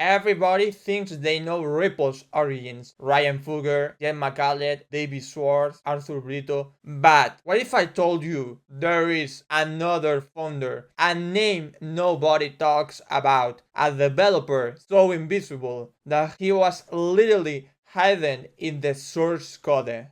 Everybody thinks they know Ripple's origins. Ryan Fugger, Jen McCaleb, David Schwartz, Arthur Britto. But what if I told you there is another founder, a name nobody talks about, a developer so invisible that he was literally hidden in the source code?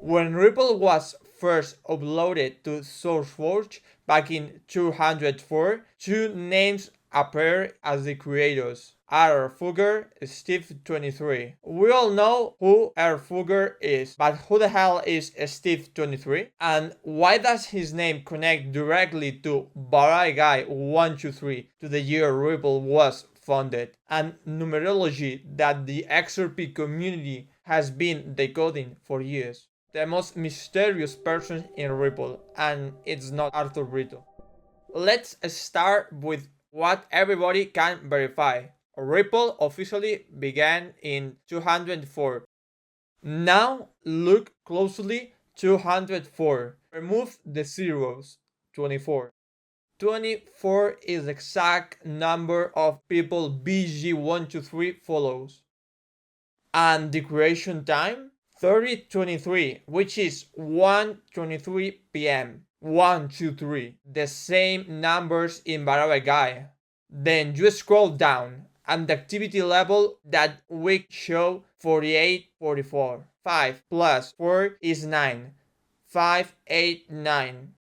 When Ripple was first uploaded to SourceForge back in 2004, two names appeared as the creators. R. Fugger, Steve 23. We all know who R. Fugger is, but who the hell is Steve 23? And why does his name connect directly to Barai Guy 123, to the year Ripple was founded, and numerology that the XRP community has been decoding for years? The most mysterious person in Ripple, and it's not Arthur Britto. Let's start with what everybody can verify. Ripple officially began in 204. Now look closely, 204. Remove the zeros, 24. 24 is the exact number of people BG123 follows. And the creation time? 3023, which is 1:23 p.m. 123, the same numbers in Barabai Guy. Then you scroll down, and the activity level that week show 4844. 5 plus 4 is 9. 589.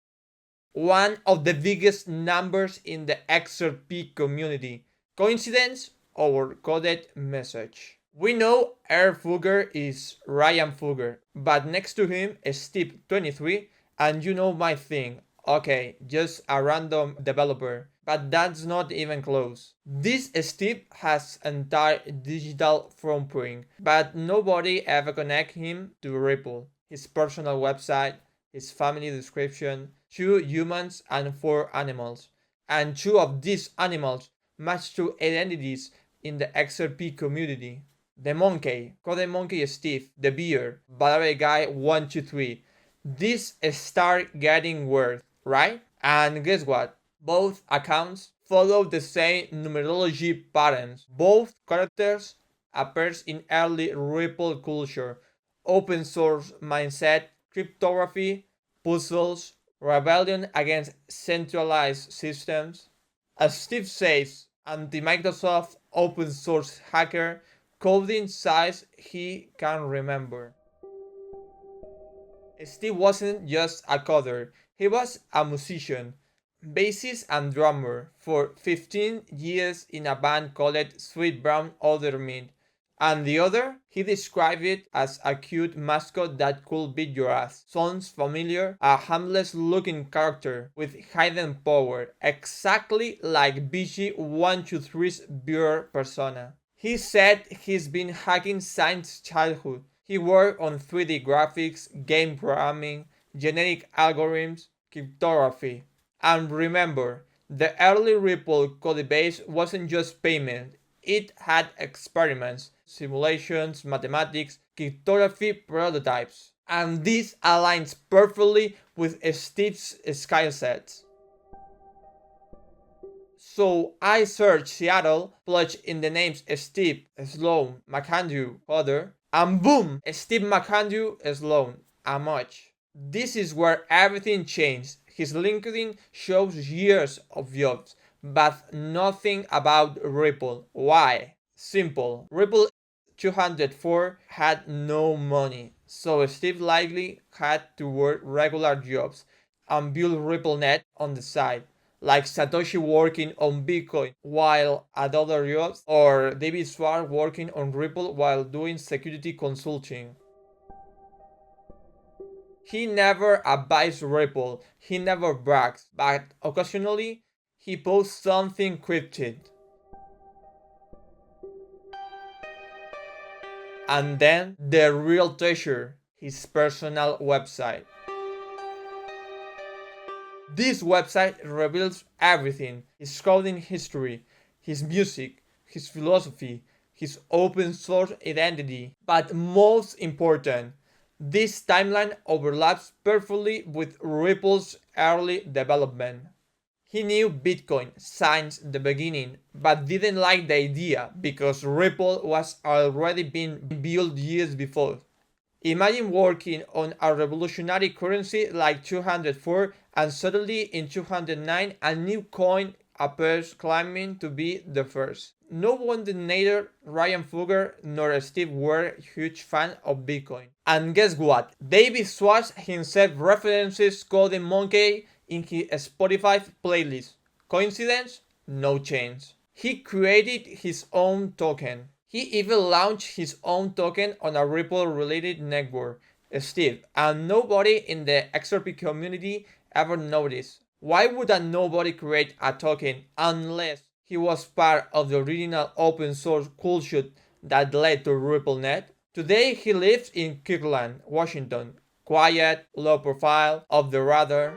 One of the biggest numbers in the XRP community. Coincidence or coded message? We know R. Fugger is Ryan Fugger, but next to him is Steve 23, and you know my thing. Okay, just a random developer, but that's not even close. This Steve has entire digital footprint, but nobody ever connect him to Ripple. His personal website, his family description, 2 humans and 4 animals, and 2 of these animals match 2 identities in the XRP community. The monkey, code monkey Steve, the beer, Balabe guy 123. This start getting weird, right? And guess what? Both accounts follow the same numerology patterns. Both characters appears in early Ripple culture, open source mindset, cryptography, puzzles, rebellion against centralized systems. As Steve says, anti-Microsoft open source hacker, coding size he can remember. Steve wasn't just a coder, he was a musician, bassist and drummer for 15 years in a band called Sweet Brown Other Meat. And the other, he described it as a cute mascot that could beat your ass. Sounds familiar? A harmless looking character with hidden power, exactly like BG123's beer persona. He said he's been hacking since childhood. He worked on 3D graphics, game programming, genetic algorithms, cryptography. And remember, the early Ripple codebase wasn't just payment, it had experiments, simulations, mathematics, cryptography prototypes. And this aligns perfectly with Steve's skillset. So I searched Seattle, plug in the names Steve, Sloan, McAndrew, Coder, and boom! Steve McAndrew, Sloan, a much. This is where everything changed. His LinkedIn shows years of jobs, but nothing about Ripple. Why? Simple. Ripple 204 had no money, so Steve likely had to work regular jobs and build RippleNet on the side, like Satoshi working on Bitcoin while at other jobs, or David Schwartz working on Ripple while doing security consulting. He never advised Ripple, he never brags, but occasionally he posts something cryptic. And then the real treasure, his personal website. This website reveals everything: his coding history, his music, his philosophy, his open source identity. But most important, this timeline overlaps perfectly with Ripple's early development. He knew Bitcoin since the beginning, but didn't like the idea because Ripple was already being built years before. Imagine working on a revolutionary currency like 204 and suddenly in 209 a new coin appears claiming to be the first. No wonder neither Ryan Fugger nor Steve were huge fans of Bitcoin. And guess what? David Schwartz himself references Golden Monkey in his Spotify playlist. Coincidence? No chance. He created his own token. He even launched his own token on a Ripple-related network, Steve, and nobody in the XRP community ever noticed. Why would a nobody create a token unless he was part of the original open source culture that led to RippleNet? Today he lives in Kirkland, Washington. Quiet, low profile, off the radar.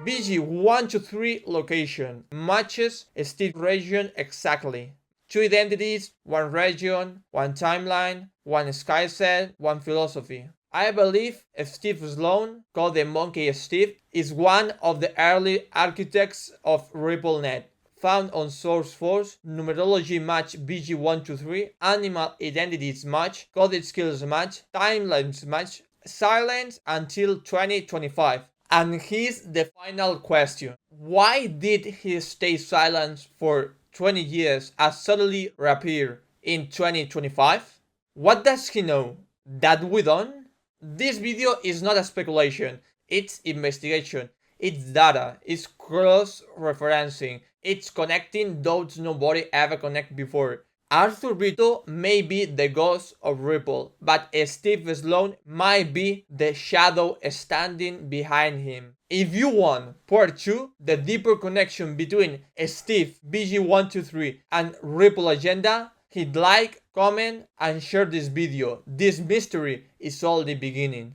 BG123 location matches Steve's region exactly. 2 identities, 1 region, 1 timeline, 1 skillset, 1 philosophy. I believe Steve Sloan, called the Monkey Steve, is one of the early architects of RippleNet. Found on SourceForge, numerology match BG123, animal identities match, coded skills match, timelines match, silence until 2025. And here's the final question. Why did he stay silent for 20 years and suddenly reappear in 2025? What does he know? That we don't? This video is not a speculation, it's investigation, it's data, it's cross-referencing, it's connecting dots nobody ever connected before. Arthur Britto may be the ghost of Ripple, but Steve Sloan might be the shadow standing behind him. If you want part 2, the deeper connection between Steve, BG123 and Ripple agenda, hit like, comment and share this video. This mystery is only beginning.